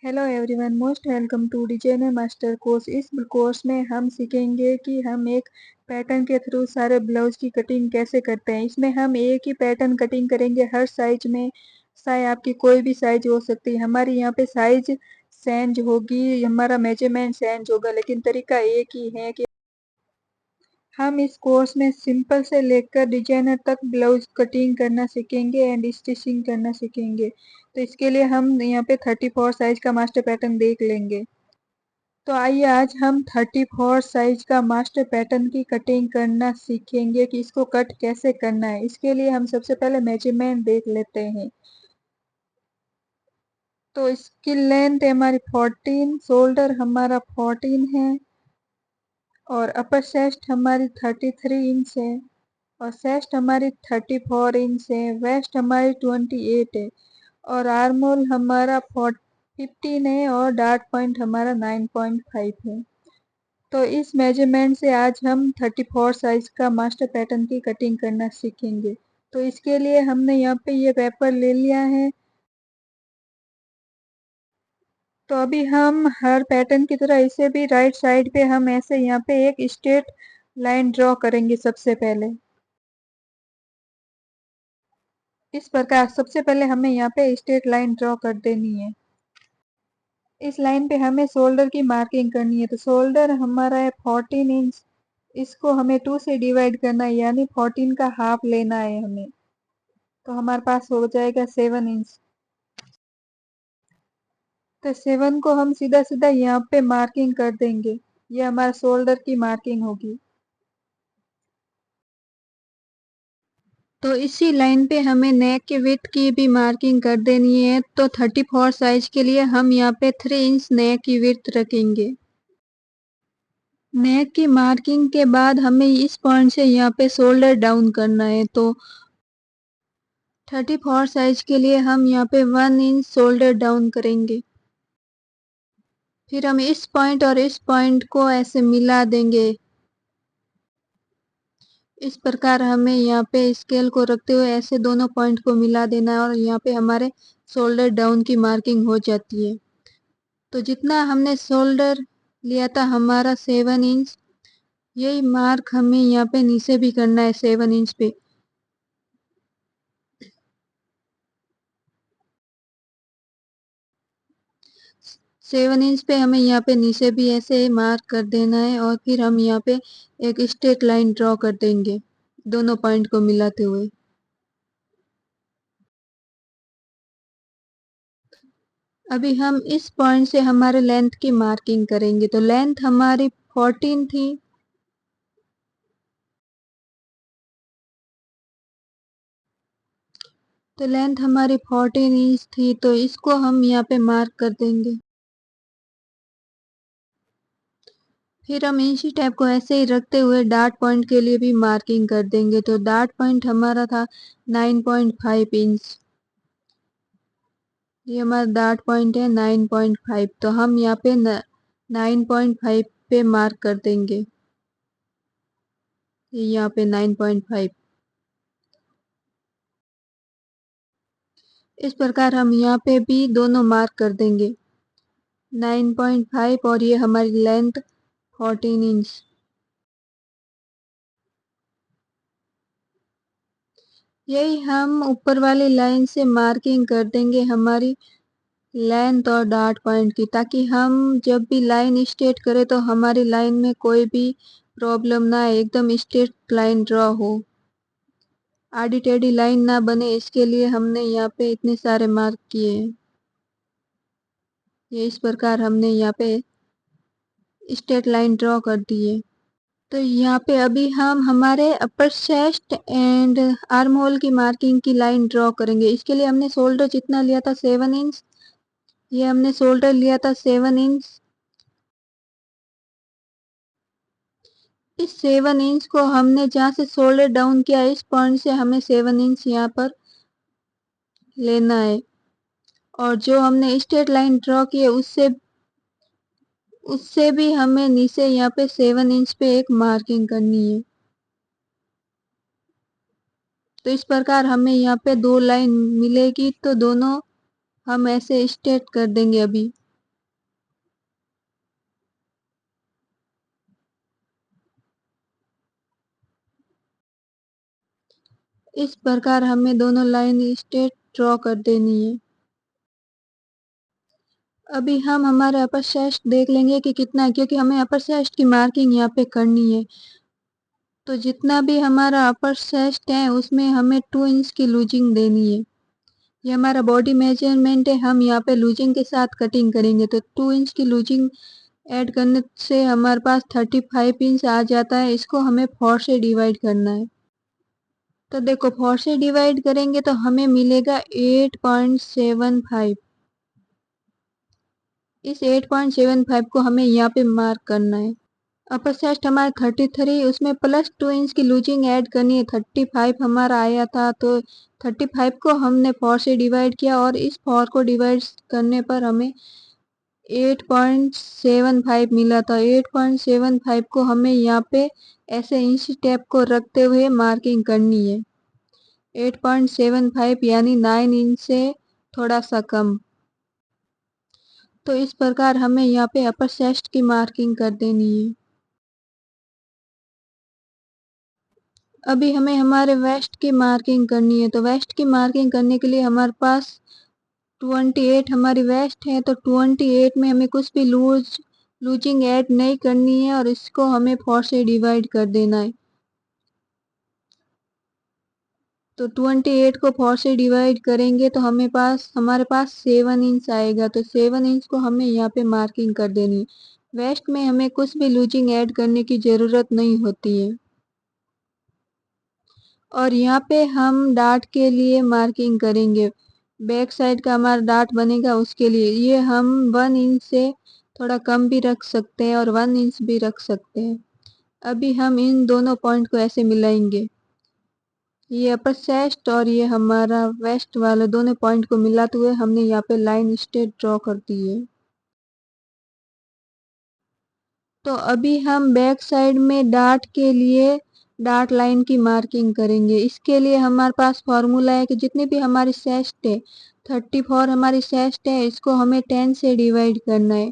Hello everyone, most welcome to designer master course. इस course में हम सीखेंगे कि हम एक पैटर्न के थ्रू सारे ब्लाउज की कटिंग कैसे करते हैं। इसमें हम एक ही पैटर्न कटिंग करेंगे हर साइज में। साइज आपकी कोई भी साइज हो सकती है। हमारी यहाँ पे साइज चेंज होगी, हमारा मेजरमेंट चेंज होगा, लेकिन तरीका एक ही है कि हम इस कोर्स में सिंपल से लेकर डिजाइनर तक ब्लाउज कटिंग करना सीखेंगे एंड स्टिचिंग करना सीखेंगे। तो इसके लिए हम यहाँ पे 34 साइज का मास्टर पैटर्न देख लेंगे। तो आइए आज हम 34 साइज का मास्टर पैटर्न की कटिंग करना सीखेंगे कि इसको कट कैसे करना है। इसके लिए हम सबसे पहले मेजरमेंट देख लेते हैं। तो इसकी लेंथ है हमारी 14, शोल्डर हमारा 14 है और अपर चेस्ट हमारी 33 इंच है और चेस्ट हमारी 34 इंच है। वेस्ट हमारी 28 है और आर्म होल हमारा 15 है और डार्ट पॉइंट हमारा 9.5 है। तो इस मेजरमेंट से आज हम 34 साइज का मास्टर पैटर्न की कटिंग करना सीखेंगे। तो इसके लिए हमने यहाँ पे ये पेपर ले लिया है। तो अभी हम हर पैटर्न की तरह इसे भी राइट साइड पे हम ऐसे यहाँ पे एक स्ट्रेट लाइन ड्रॉ करेंगे। सबसे पहले इस प्रकार सबसे पहले हमें यहाँ पे स्ट्रेट लाइन ड्रॉ कर देनी है। इस लाइन पे हमें शोल्डर की मार्किंग करनी है। तो शोल्डर हमारा है 14 इंच, इसको हमें 2 से डिवाइड करना है, यानी 14 का हाफ लेना है हमें। तो हमारे पास हो जाएगा 7 इंच। तो 7 को हम सीधा सीधा यहाँ पे मार्किंग कर देंगे। ये हमारा शोल्डर की मार्किंग होगी। तो इसी लाइन पे हमें नेक के विड्थ की भी मार्किंग कर देनी है। तो 34 साइज के लिए हम यहाँ पे 3 इंच नेक की विड्थ रखेंगे। नेक की मार्किंग के बाद हमें इस पॉइंट से यहाँ पे शोल्डर डाउन करना है। तो 34 साइज के लिए हम यहाँ पे 1 इंच शोल्डर डाउन करेंगे। फिर हम इस पॉइंट और इस पॉइंट को ऐसे मिला देंगे। इस प्रकार हमें यहाँ पे स्केल को रखते हुए ऐसे दोनों पॉइंट को मिला देना है और यहाँ पे हमारे शोल्डर डाउन की मार्किंग हो जाती है। तो जितना हमने शोल्डर लिया था हमारा 7 इंच, यही मार्क हमें यहाँ पे नीचे भी करना है 7 इंच पे। 7 इंच पे हमें यहाँ पे नीचे भी ऐसे मार्क कर देना है और फिर हम यहाँ पे एक स्ट्रेट लाइन ड्रॉ कर देंगे दोनों पॉइंट को मिलाते हुए। अभी हम इस पॉइंट से हमारे लेंथ की मार्किंग करेंगे। तो लेंथ हमारी 14 थी। तो लेंथ हमारी 14 इंच थी, तो इसको हम यहाँ पे मार्क कर देंगे। फिर हम इंची टेप को ऐसे ही रखते हुए डार्ट पॉइंट के लिए भी मार्किंग कर देंगे। तो डार्ट पॉइंट हमारा था 9.5 इंच। ये हमारा डार्ट पॉइंट है 9.5। तो हम यहाँ पे 9.5 पे मार्क कर देंगे। यहाँ पे 9.5। इस प्रकार हम यहाँ पे भी दोनों मार्क कर देंगे 9.5 और ये हमारी लेंथ 14 इंच। यही हम ऊपर वाली लाइन से मार्किंग कर देंगे हमारी लेंथ और डार्ट पॉइंट की, ताकि हम जब भी लाइन स्ट्रेट करें तो हमारी लाइन में कोई भी प्रॉब्लम ना आए, एकदम स्ट्रेट लाइन ड्रॉ हो, आड़ी टेढ़ी लाइन ना बने। इसके लिए हमने यहाँ पे इतने सारे मार्क किए हैं। ये इस प्रकार हमने यहाँ पे स्ट्रेट लाइन ड्रॉ कर दी है। तो यहाँ पे अभी हम हमारे अपर चेस्ट एंड आर्म होल की मार्किंग की लाइन ड्रॉ करेंगे। इसके लिए हमने शोल्डर जितना लिया था 7 इंच, ये हमने शोल्डर लिया था 7 इंच। इस 7 इंच को हमने जहाँ से शोल्डर डाउन किया इस पॉइंट से हमें 7 इंच यहाँ पर लेना है और जो हमने स्ट्रेट लाइन ड्रॉ की है उससे उससे भी हमें नीचे यहाँ पे 7 इंच पे एक मार्किंग करनी है। तो इस प्रकार हमें यहाँ पे दो लाइन मिलेगी, तो दोनों हम ऐसे स्ट्रेट कर देंगे अभी। इस प्रकार हमें दोनों लाइन स्ट्रेट ड्रॉ कर देनी है। अभी हम हमारा अपर शेस्ट देख लेंगे कि कितना है, क्योंकि हमें अपर शेस्ट की मार्किंग यहाँ पे करनी है। तो जितना भी हमारा अपर शेस्ट है उसमें हमें 2 इंच की लूजिंग देनी है। ये हमारा बॉडी मेजरमेंट है, हम यहाँ पे लूजिंग के साथ कटिंग करेंगे। तो 2 इंच की लूजिंग ऐड करने से हमारे पास 35 इंच आ जाता है। इसको हमें 4 से डिवाइड करना है। तो देखो 4 से डिवाइड करेंगे तो हमें मिलेगा 8.75। इस 8.75 को हमें यहाँ पे मार्क करना है। अपर शेस्ट हमारा 33, उसमें प्लस 2 इंच की लूजिंग ऐड करनी है। 35 हमारा आया था, तो 35 को हमने 4 से डिवाइड किया और इस 4 को डिवाइड करने पर हमें 8.75 मिला था। 8.75 को हमें यहाँ पे ऐसे इंच टेप को रखते हुए मार्किंग करनी है। 8.75 यानी 9 इंच से थोड़ा सा कम। तो इस प्रकार हमें यहाँ पे अपर शेस्ट की मार्किंग कर देनी है। अभी हमें हमारे वेस्ट की मार्किंग करनी है। तो वेस्ट की मार्किंग करने के लिए हमारे पास 28 हमारी वेस्ट है, तो 28 में हमें कुछ भी लूजिंग ऐड नहीं करनी है और इसको हमें 4 से डिवाइड कर देना है। तो 28 को 4 से डिवाइड करेंगे तो हमारे पास 7 इंच आएगा। तो 7 इंच को हमें यहाँ पे मार्किंग कर देनी है। वेस्ट में हमें कुछ भी लूजिंग ऐड करने की ज़रूरत नहीं होती है। और यहाँ पे हम डार्ट के लिए मार्किंग करेंगे। बैक साइड का हमारा डार्ट बनेगा, उसके लिए ये हम 1 इंच से थोड़ा कम भी रख सकते हैं और 1 इंच भी रख सकते हैं। अभी हम इन दोनों पॉइंट को ऐसे मिलाएंगे। ये अपर चेस्ट और ये हमारा वेस्ट वाले दोनों पॉइंट को मिलाते हुए हमने यहाँ पे लाइन स्ट्रेट ड्रॉ कर दी है। तो अभी हम बैक साइड में डार्ट के लिए डार्ट लाइन की मार्किंग करेंगे। इसके लिए हमारे पास फॉर्मूला है कि जितनी भी हमारी शेस्ट है, 34 हमारी शेस्ट है, इसको हमें 10 से डिवाइड करना है।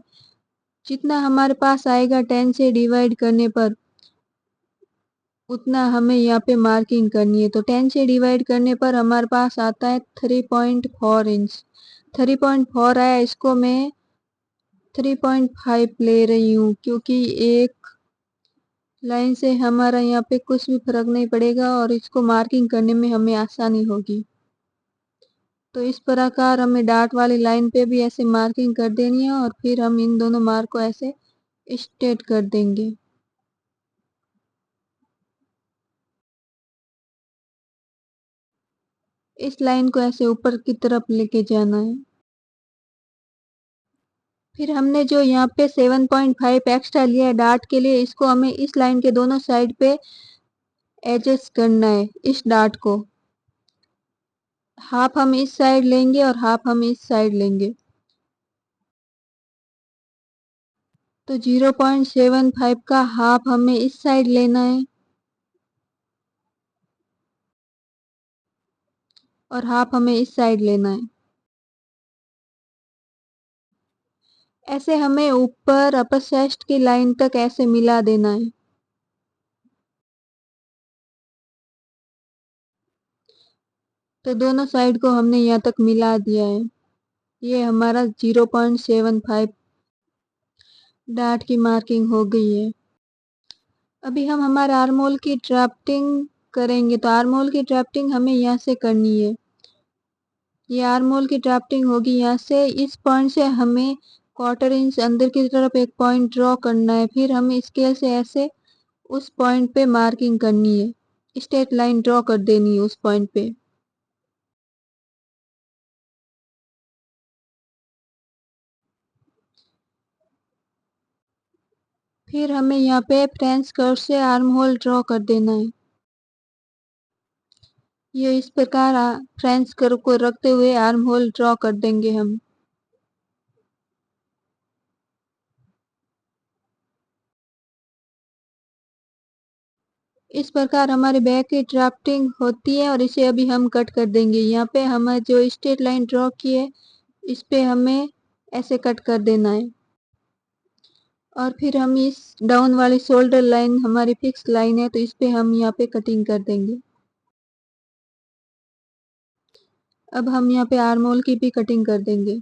जितना हमारे पास आएगा 10 से डिवाइड करने पर उतना हमें यहाँ पे मार्किंग करनी है। तो 10 से डिवाइड करने पर हमारे पास आता है 3.4 इंच। 3.4 आया, इसको मैं 3.5 ले रही हूँ, क्योंकि एक लाइन से हमारा यहाँ पे कुछ भी फर्क नहीं पड़ेगा और इसको मार्किंग करने में हमें आसानी होगी। तो इस प्रकार हमें डार्ट वाली लाइन पे भी ऐसे मार्किंग कर देनी है और फिर हम इन दोनों मार्क को ऐसे स्ट्रेट कर देंगे। इस लाइन को ऐसे ऊपर की तरफ लेके जाना है। फिर हमने जो यहाँ पे 7.5 एक्स्ट्रा लिया है डार्ट के लिए, इसको हमें इस लाइन के दोनों साइड पे एडजस्ट करना है। इस डार्ट को हाफ हम इस साइड लेंगे और हाफ हम इस साइड लेंगे। तो 0.75 का हाफ हमें इस साइड लेना है और हाफ हमें इस साइड लेना है। ऐसे हमें ऊपर अपर चेस्ट की लाइन तक ऐसे मिला देना है। तो दोनों साइड को हमने यहाँ तक मिला दिया है। ये हमारा 0.75 डार्ट की मार्किंग हो गई है। अभी हम हमारे आर्म होल की ड्राफ्टिंग करेंगे। तो आर्म होल की ड्राफ्टिंग हमें यहाँ से करनी है। ये आर्म होल की ड्राफ्टिंग होगी यहाँ से। इस पॉइंट से हमें 1/4 इंच अंदर की तरफ एक पॉइंट ड्रॉ करना है। फिर हमें स्केल से ऐसे उस पॉइंट पे मार्किंग करनी है। स्ट्रेट लाइन ड्रॉ कर देनी है उस पॉइंट पे। फिर हमें यहाँ पे फ्रेंच कर्व से आर्म होल ड्रॉ कर देना है। ये इस प्रकार फ्रेंच कर्व को रखते हुए आर्म होल ड्रॉ कर देंगे हम। इस प्रकार हमारे बैक की ड्राफ्टिंग होती है और इसे अभी हम कट कर देंगे। यहाँ पे हमें जो स्ट्रेट लाइन ड्रॉ की है इस पे हमें ऐसे कट कर देना है। और फिर हम इस डाउन वाली शोल्डर लाइन हमारी फिक्स लाइन है, तो इस पे हम यहाँ पे कटिंग कर देंगे। अब हम यहाँ पे आर्म होल की भी कटिंग कर देंगे।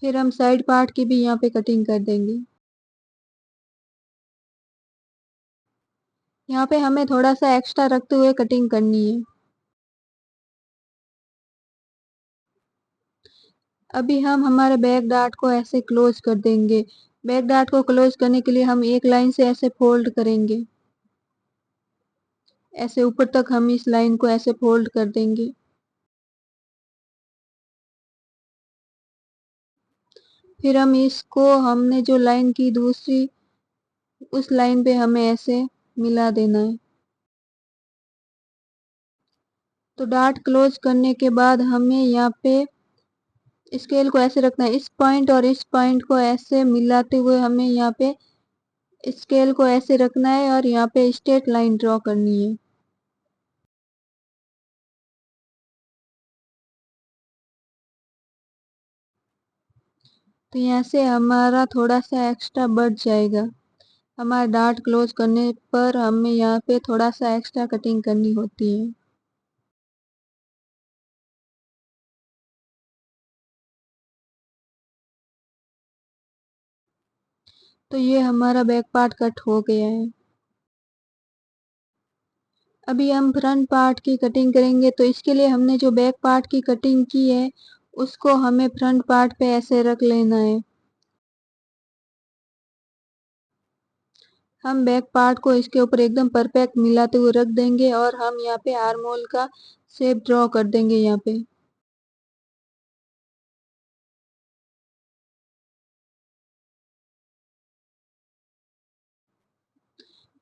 फिर हम साइड पार्ट की भी यहाँ पे कटिंग कर देंगे। यहाँ पे हमें थोड़ा सा एक्स्ट्रा रखते हुए कटिंग करनी है। अभी हम हमारे बैक डार्ट को ऐसे क्लोज कर देंगे। बैक डार्ट को क्लोज करने के लिए हम एक लाइन से ऐसे फोल्ड करेंगे। ऐसे ऊपर तक हम इस लाइन को ऐसे फोल्ड कर देंगे। फिर हम इसको हमने जो लाइन की दूसरी उस लाइन पे हमें ऐसे मिला देना है। तो डार्ट क्लोज करने के बाद हमें यहाँ पे स्केल को ऐसे रखना है। इस पॉइंट और इस पॉइंट को ऐसे मिलाते हुए हमें यहाँ पे स्केल को ऐसे रखना है और यहाँ पे स्ट्रेट लाइन ड्रॉ करनी है। तो यहाँ से हमारा थोड़ा सा एक्स्ट्रा बढ़ जाएगा। हमारा डार्ट क्लोज करने पर हमें यहाँ पे थोड़ा सा एक्स्ट्रा कटिंग करनी होती है। तो ये हमारा बैक पार्ट कट हो गया है। अभी हम फ्रंट पार्ट की कटिंग करेंगे। तो इसके लिए हमने जो बैक पार्ट की कटिंग की है उसको हमें फ्रंट पार्ट पे ऐसे रख लेना है। हम बैक पार्ट को इसके ऊपर एकदम परफेक्ट मिलाते हुए रख देंगे और हम यहाँ पे आर्म होल का शेप ड्रॉ कर देंगे यहाँ पे।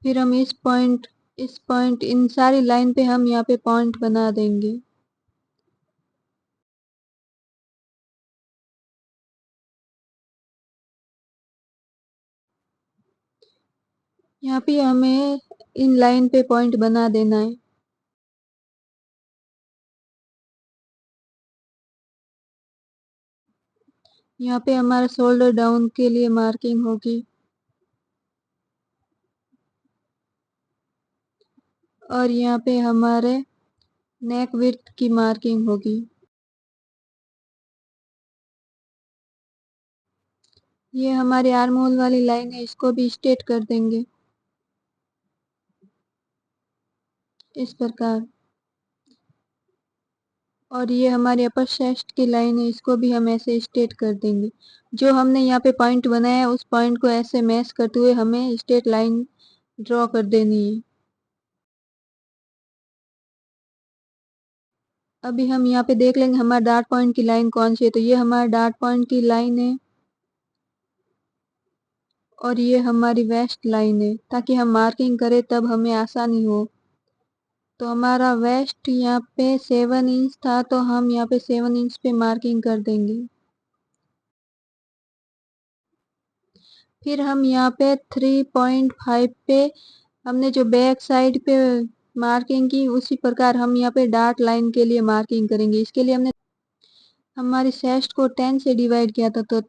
फिर हम इस पॉइंट इन सारी लाइन पे हम यहाँ पे पॉइंट बना देंगे। यहाँ पे हमें इन लाइन पे पॉइंट बना देना है। यहाँ पे हमारा शोल्डर डाउन के लिए मार्किंग होगी और यहाँ पे हमारे नेक विड्थ की मार्किंग होगी। ये हमारी आर्म होल वाली लाइन है, इसको भी स्ट्रेट कर देंगे इस प्रकार। और ये हमारी अपर चेस्ट की लाइन है, इसको भी हम ऐसे स्ट्रेट कर देंगे। जो हमने यहाँ पे पॉइंट बनाया है उस पॉइंट को ऐसे मैच करते हुए हमें स्ट्रेट लाइन ड्रॉ कर देनी है। अभी हम यहाँ पे देख लेंगे हमारा डार्ट पॉइंट की लाइन कौन सी है। तो ये हमारा डार्ट पॉइंट की लाइन है और ये हमारी वेस्ट लाइन है, ताकि हम मार्किंग करें तब हमें आसानी हो। तो हमारा वेस्ट यहाँ पे 7 इंच था, तो हम यहाँ पे 7 इंच पे मार्किंग कर देंगे। फिर हम यहाँ पे 3.5 पे हमने जो बैक साइड पे मार्किंग की उसी प्रकार हम यहाँ पे डार्ट लाइन के लिए मार्किंग करेंगे। इसके लिए हमने हमारी चेस्ट को 10 से डिवाइड किया था। तो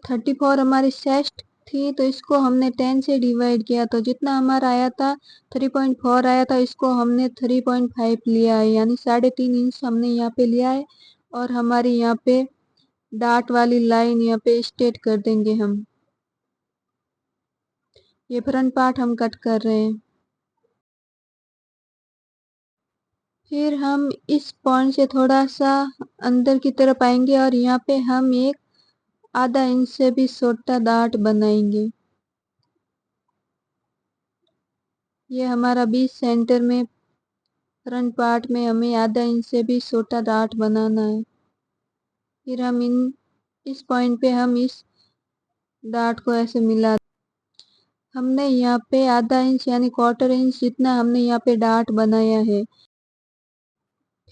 34 हमारी चेस्ट थी, तो इसको हमने 10 से डिवाइड किया। तो जितना हमारा आया था 3.4 आया था, इसको हमने 3.5 लिया है, यानी 3.5 इंच हमने यहाँ पे लिया है। और हमारी यहाँ पे डार्ट वाली लाइन यहाँ पे स्ट्रेट कर देंगे हम। ये फ्रंट पार्ट हम कट कर रहे हैं। फिर हम इस पॉइंट से थोड़ा सा अंदर की तरफ आएंगे और यहाँ पे हम एक आधा इंच से भी छोटा डार्ट बनाएंगे। ये हमारा बीच सेंटर में फ्रंट पार्ट में हमें आधा इंच से भी छोटा डार्ट बनाना है। फिर हम इस पॉइंट पे हम इस डार्ट को ऐसे मिला। हमने यहाँ पे आधा इंच यानी क्वार्टर इंच जितना हमने यहाँ पे डार्ट बनाया है।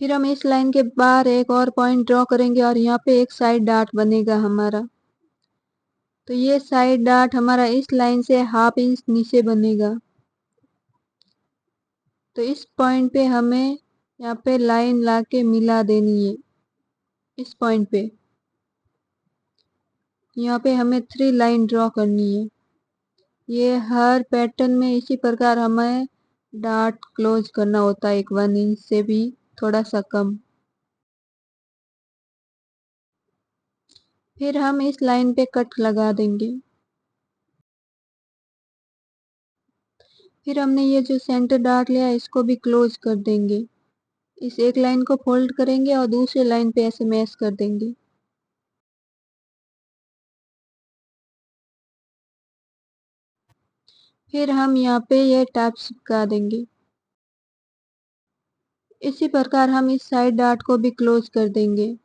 फिर हम इस लाइन के बाहर एक और पॉइंट ड्रॉ करेंगे और यहाँ पे एक साइड डार्ट बनेगा हमारा। तो ये साइड डार्ट हमारा इस लाइन से ½ इंच नीचे बनेगा। तो इस पॉइंट पे हमें यहाँ पे लाइन लाके मिला देनी है। इस पॉइंट पे यहाँ पे हमें 3 लाइन ड्रॉ करनी है। ये हर पैटर्न में इसी प्रकार हमें डार्ट क्लोज करना होता है, एक 1 इंच से भी थोड़ा सा कम। फिर हम इस लाइन पे कट लगा देंगे। फिर हमने ये जो सेंटर डार्ट लिया है इसको भी क्लोज कर देंगे। इस एक लाइन को फोल्ड करेंगे और दूसरे लाइन पे ऐसे मैश कर देंगे। फिर हम यहाँ पे ये टैप चिपका देंगे। इसी प्रकार हम इस साइड डार्ट को भी क्लोज कर देंगे।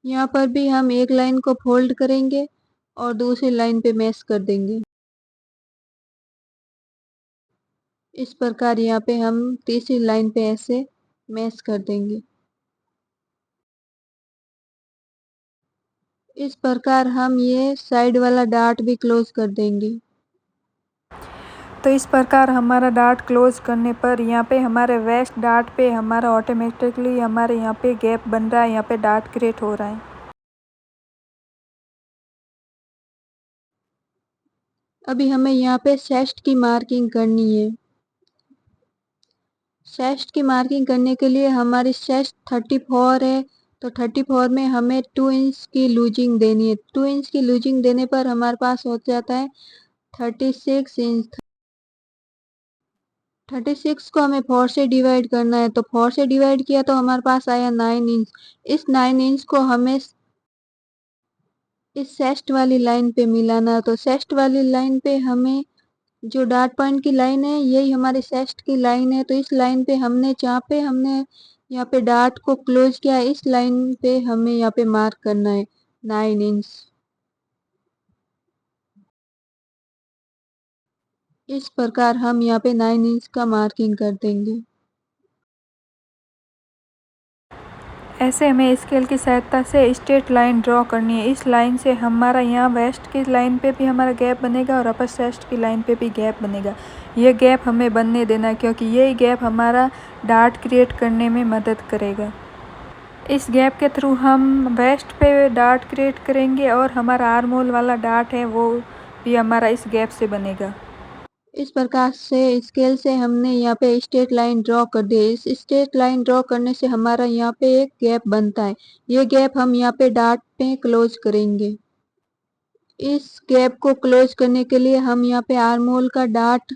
यहाँ पर भी हम एक लाइन को फोल्ड करेंगे और दूसरी लाइन पे मैश कर देंगे। इस प्रकार यहाँ पे हम तीसरी लाइन पे ऐसे मैश कर देंगे। इस प्रकार हम ये साइड वाला डार्ट भी क्लोज कर देंगे। तो इस प्रकार हमारा डार्ट क्लोज करने पर यहाँ पे हमारे वेस्ट डार्ट पे हमारा ऑटोमेटिकली हमारे यहाँ पे गैप बन रहा है, यहाँ पे डार्ट क्रिएट हो रहा है। अभी हमें यहाँ पे चेस्ट की मार्किंग करनी है। चेस्ट की मार्किंग करने के लिए हमारी चेस्ट 34 है, तो 34 में हमें 2 इंच की लूजिंग देनी है। 2 इंच की लूजिंग देने पर हमारे पास हो जाता है 36 इंच। 36 को हमें 4 से डिवाइड करना है, तो 4 से डिवाइड किया तो हमारे पास आया 9 इंच। इस 9 इंच को हमें इस चेस्ट वाली लाइन पे मिलाना है। तो चेस्ट वाली लाइन पे हमें जो डार्ट पॉइंट की लाइन है यही हमारी चेस्ट की लाइन है, तो इस लाइन पे हमने जहाँ पे हमने यहाँ पे डार्ट को क्लोज किया है इस लाइन पे हमें यहाँ पे मार्क करना है 9 इंच। इस प्रकार हम यहाँ पे 9 इंच का मार्किंग कर देंगे। ऐसे हमें स्केल की सहायता से स्ट्रेट लाइन ड्रॉ करनी है। इस लाइन से हमारा यहाँ वेस्ट की लाइन पे भी हमारा गैप बनेगा और अपर चेस्ट की लाइन पे भी गैप बनेगा। ये गैप हमें बनने देना है क्योंकि यही गैप हमारा डार्ट क्रिएट करने में मदद करेगा। इस गैप के थ्रू हम वेस्ट पे डार्ट क्रिएट करेंगे और हमारा आर्म होल वाला डार्ट है वो भी हमारा इस गैप से बनेगा। इस प्रकार से स्केल से हमने यहाँ पे स्ट्रेट लाइन ड्रॉ कर दी। इस स्ट्रेट लाइन ड्रॉ करने से हमारा यहाँ पे एक गैप बनता है। ये गैप हम यहाँ पे डार्ट पे क्लोज करेंगे। इस गैप को क्लोज करने के लिए हम यहाँ पे आर्म होल का डार्ट,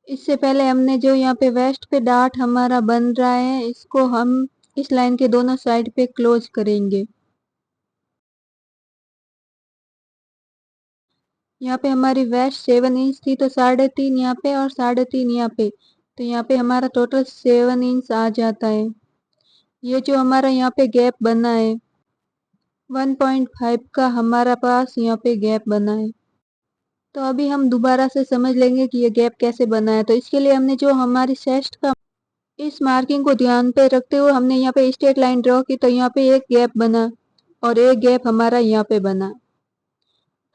इससे पहले हमने जो यहाँ पे वेस्ट पे डार्ट हमारा बन रहा है इसको हम इस लाइन के दोनों साइड पे क्लोज करेंगे। यहाँ पे हमारी वेस्ट 7 इंच थी, तो 3.5 यहाँ पे और 3.5 यहाँ पे, तो यहाँ पे हमारा टोटल 7 इंच आ जाता है। ये जो हमारा यहाँ पे गैप बना है 1.5 का हमारा पास यहाँ पे गैप बना है। तो अभी हम दोबारा से समझ लेंगे कि ये गैप कैसे बना है। तो इसके लिए हमने जो हमारी चेस्ट का इस मार्किंग को ध्यान पे रखते हुए हमने यहाँ पे स्ट्रेट लाइन ड्रॉ की, तो यहाँ पे एक गैप बना और एक गैप हमारा यहाँ पे बना।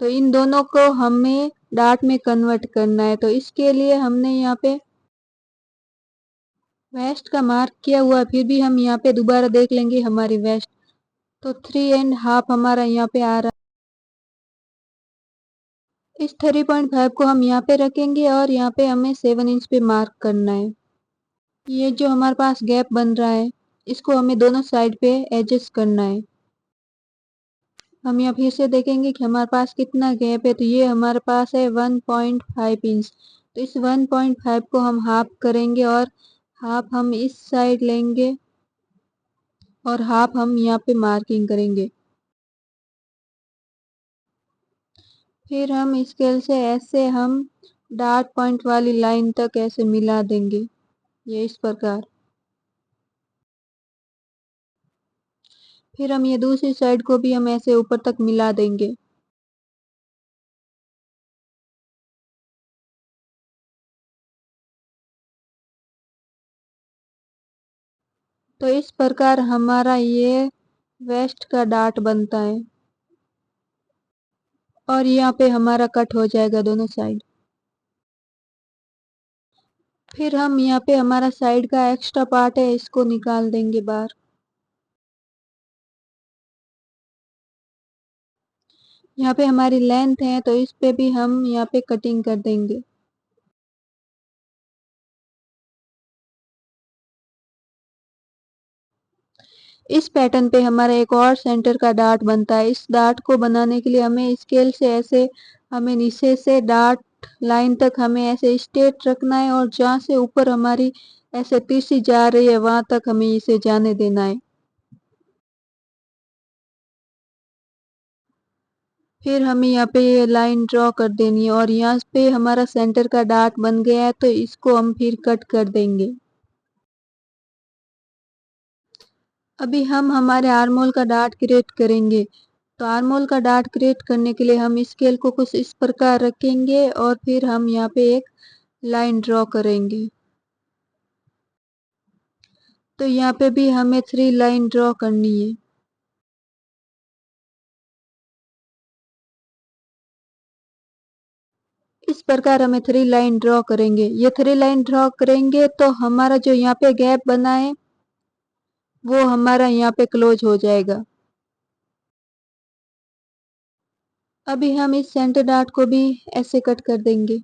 तो इन दोनों को हमें डार्ट में कन्वर्ट करना है। तो इसके लिए हमने यहाँ पे वेस्ट का मार्क किया हुआ, फिर भी हम यहाँ पे दोबारा देख लेंगे हमारी वेस्ट, तो 3.5 हमारा यहाँ पे आ रहा है। इस 3.5 को हम यहाँ पे रखेंगे और यहाँ पे हमें 7 इंच पे मार्क करना है। ये जो हमारे पास गैप बन रहा है इसको हमें दोनों साइड पे एडजस्ट करना है। हम यहाँ फिर से देखेंगे कि हमारे पास कितना गैप है, तो ये हमारे पास है 1.5 इंच। तो इस 1.5 को हम हाफ करेंगे और हाफ हम इस साइड लेंगे और हाफ हम यहाँ पे मार्किंग करेंगे। फिर हम स्केल से ऐसे हम डार्ट पॉइंट वाली लाइन तक ऐसे मिला देंगे, ये इस प्रकार। फिर हम ये दूसरी साइड को भी हम ऐसे ऊपर तक मिला देंगे। तो इस प्रकार हमारा ये वेस्ट का डार्ट बनता है और यहाँ पे हमारा कट हो जाएगा दोनों साइड। फिर हम यहाँ पे हमारा साइड का एक्स्ट्रा पार्ट है इसको निकाल देंगे बाहर। यहाँ पे हमारी लेंथ है तो इस पे भी हम यहाँ पे कटिंग कर देंगे। इस पैटर्न पे हमारा एक और सेंटर का डार्ट बनता है। इस डार्ट को बनाने के लिए हमें स्केल से ऐसे हमें नीचे से डार्ट लाइन तक हमें ऐसे स्ट्रेट रखना है और जहाँ से ऊपर हमारी ऐसे तिरछी जा रही है वहां तक हमें इसे जाने देना है। फिर हमें यहाँ पे ये लाइन ड्रॉ कर देनी है और यहाँ पे हमारा सेंटर का डार्ट बन गया है तो इसको हम फिर कट कर देंगे। अभी हम हमारे आर्मोल का डार्ट क्रिएट करेंगे। तो आर्मोल का डार्ट क्रिएट करने के लिए हम स्केल को कुछ इस प्रकार रखेंगे और फिर हम यहाँ पे एक लाइन ड्रॉ करेंगे। तो यहाँ पे भी हमें 3 लाइन ड्रॉ करनी है। इस प्रकार हमें 3 लाइन ड्रॉ करेंगे। ये 3 लाइन ड्रॉ करेंगे तो हमारा जो यहाँ पे गैप बना है वो हमारा यहाँ पे क्लोज हो जाएगा। अभी हम इस सेंटर डार्ट को भी ऐसे कट कर देंगे।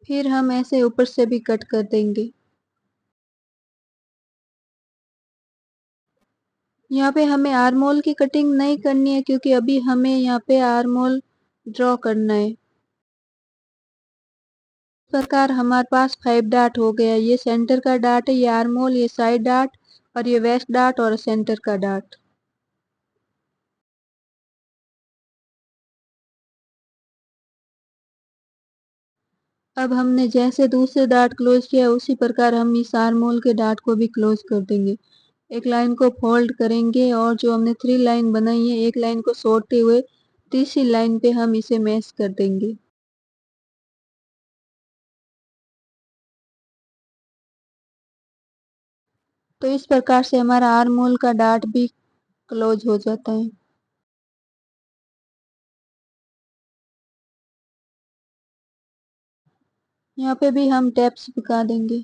फिर हम ऐसे ऊपर से भी कट कर देंगे। यहाँ पे हमें आर्मोल की कटिंग नहीं करनी है क्योंकि अभी हमें यहाँ पे आर्मोल ड्रॉ करना है। इस प्रकार हमारे पास 5 डार्ट हो गया। ये सेंटर का डार्ट है, ये आर्मोल, ये साइड डार्ट और ये वेस्ट डार्ट और सेंटर का डार्ट। अब हमने जैसे दूसरे डार्ट क्लोज किया उसी प्रकार हम इस आर्मोल के डार्ट को भी क्लोज कर देंगे। एक लाइन को फोल्ड करेंगे और जो हमने 3 लाइन बनाई है एक लाइन को छोड़ते हुए तीसरी लाइन पे हम इसे मैच कर देंगे। तो इस प्रकार से हमारा आर्मोल का डार्ट भी क्लोज हो जाता है। यहाँ पे भी हम टैप चिपका देंगे।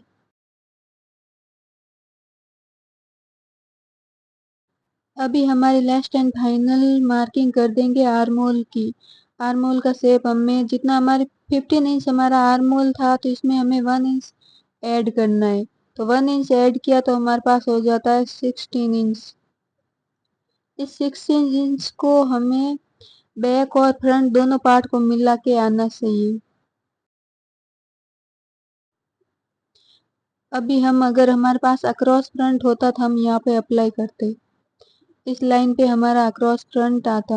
अभी हमारी लास्ट एंड फाइनल मार्किंग कर देंगे आर्मोल की। आर्मोल का शेप हमें जितना हमारे 15 इंच हमारा आर्मोल था तो इसमें हमें 1 इंच ऐड करना है। तो 1 इंच ऐड किया तो हमारे पास हो जाता है 16 इंच। इस 16 इंच को हमें बैक और फ्रंट दोनों पार्ट को मिला के आना चाहिए। अभी हम अगर हमारे पास अक्रॉस फ्रंट होता तो हम यहाँ पे अप्लाई करते। इस लाइन पे हमारा अक्रॉस फ्रंट आता।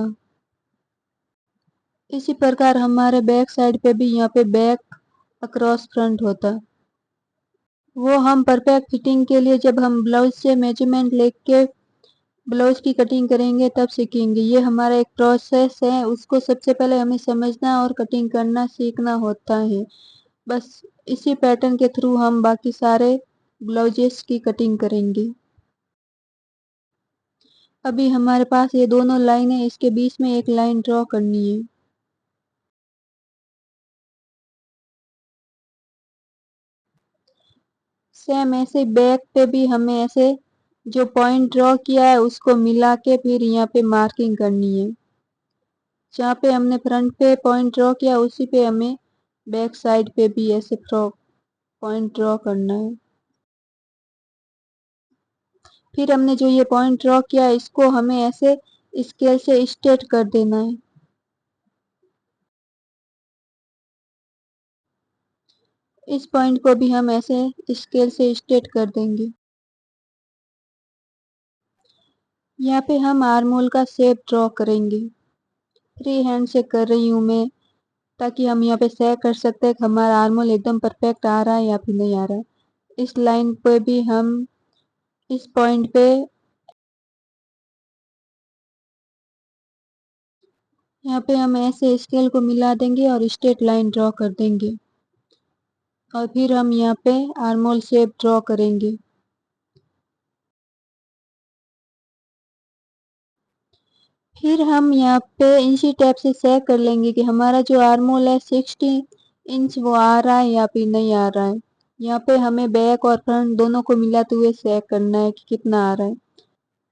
इसी प्रकार हमारे बैक साइड पे भी यहाँ पे बैक अक्रॉस फ्रंट होता। वो हम परफेक्ट फिटिंग के लिए जब हम ब्लाउज से मेजरमेंट लेके ब्लाउज की कटिंग करेंगे तब सीखेंगे। ये हमारा एक प्रोसेस है, उसको सबसे पहले हमें समझना और कटिंग करना सीखना होता है। बस इसी पैटर्न के थ्रू हम बाकी सारे ब्लाउजेस की कटिंग करेंगे। अभी हमारे पास ये दोनों लाइन है, इसके बीच में एक लाइन ड्रॉ करनी है। सेम ऐसे बैक पे भी हमें ऐसे जो पॉइंट ड्रॉ किया है उसको मिला के फिर यहाँ पे मार्किंग करनी है। जहाँ पे हमने फ्रंट पे पॉइंट ड्रॉ किया उसी पे हमें बैक साइड पे भी ऐसे पॉइंट ड्रॉ करना है। फिर हमने जो ये पॉइंट ड्रॉ किया इसको हमें ऐसे स्केल से स्ट्रेट कर देना है। इस पॉइंट को भी हम ऐसे स्केल से स्ट्रेट कर देंगे। यहाँ पे हम आर्मोल का शेप ड्रॉ करेंगे। फ्री हैंड से कर रही हूँ मैं ताकि हम यहाँ पे चेक कर सकते हैं कि हमारा आर्मोल एकदम परफेक्ट आ रहा है या फिर नहीं आ रहा है। इस लाइन पे भी हम इस पॉइंट पे यहाँ पे हम ऐसे स्केल को मिला देंगे और स्ट्रेट लाइन ड्रॉ कर देंगे और फिर हम यहाँ पे आर्मोल शेप ड्रॉ करेंगे। फिर हम यहाँ पे इंची टेप से चेक कर लेंगे कि हमारा जो आर्मोल है 60 इंच वो आ रहा है या फिर नहीं आ रहा है। यहाँ पे हमें बैक और फ्रंट दोनों को मिलाते हुए चेक करना है कि कितना आ रहा है।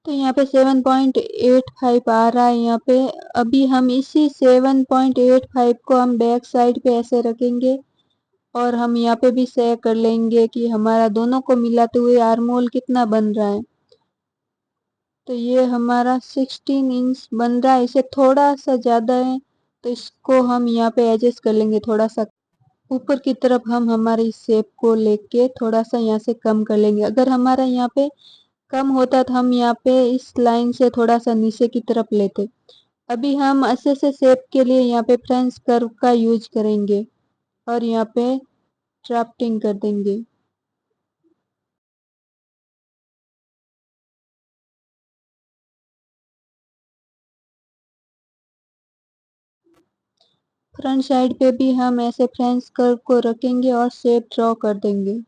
तो यहाँ पे 7.85 आ रहा है यहाँ पे। अभी हम इसी 7.85 को हम बैक साइड पे ऐसे रखेंगे और हम यहाँ पे भी चेक कर लेंगे कि हमारा दोनों को मिलाते हुए आर्म होल कितना बन रहा है। तो ये हमारा 16 इंच बन रहा है, इसे थोड़ा सा ज़्यादा है तो इसको हम यहाँ पे एडजस्ट कर लेंगे थोड़ा सा। ऊपर की तरफ हम हमारी शेप को लेके थोड़ा सा यहाँ से कम कर लेंगे। अगर हमारा यहाँ पे कम होता तो हम यहाँ पे इस लाइन से थोड़ा सा नीचे की तरफ लेते। अभी हम अच्छे से शेप के लिए यहाँ पे फ्रेंच कर्व का यूज करेंगे और यहाँ पे ड्राफ्टिंग कर देंगे। फ्रंट साइड पे भी हम ऐसे फ्रेंच कर्व को रखेंगे और शेप ड्रॉ कर देंगे।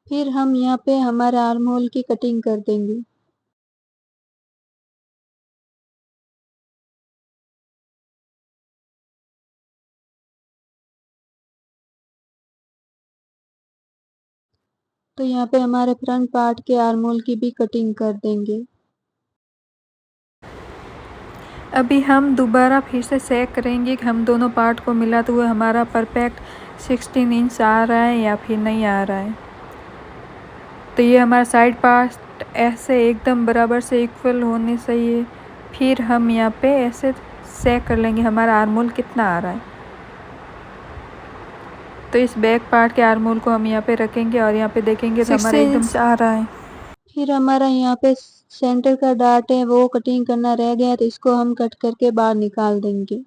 फिर हम यहाँ पे हमारे आर्म होल की कटिंग कर देंगे। तो यहाँ पे हमारे फ्रंट पार्ट के आर्म होल की भी कटिंग कर देंगे। अभी हम दोबारा फिर से चेक करेंगे कि हम दोनों पार्ट को मिलाते हुए हमारा परफेक्ट 16 इंच आ रहा है या फिर नहीं आ रहा है। तो ये हमारा साइड पार्ट ऐसे एकदम बराबर से इक्वल होने चाहिए। फिर हम यहाँ पे ऐसे चेक कर लेंगे हमारा आर्म होल कितना आ रहा है। तो इस बैक पार्ट के आर्म होल को हम यहाँ पे रखेंगे और यहाँ पे देखेंगे तो हमारा एकदम आ रहा है। फिर हमारा यहाँ पे सेंटर का डार्ट है वो कटिंग करना रह गया तो इसको हम कट करके बाहर निकाल देंगे।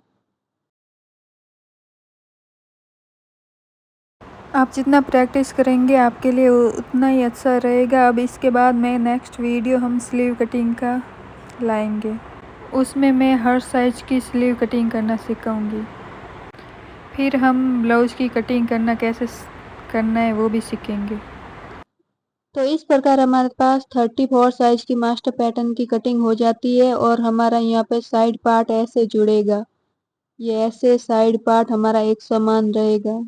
आप जितना प्रैक्टिस करेंगे आपके लिए उतना ही अच्छा रहेगा। अब इसके बाद मैं नेक्स्ट वीडियो हम स्लीव कटिंग का लाएंगे, उसमें मैं हर साइज की स्लीव कटिंग करना सिखाऊंगी। फिर हम ब्लाउज की कटिंग करना कैसे करना है वो भी सीखेंगे। तो इस प्रकार हमारे पास 34 साइज की मास्टर पैटर्न की कटिंग हो जाती है और हमारा यहाँ पे साइड पार्ट ऐसे जुड़ेगा। ये ऐसे साइड पार्ट हमारा एक समान रहेगा।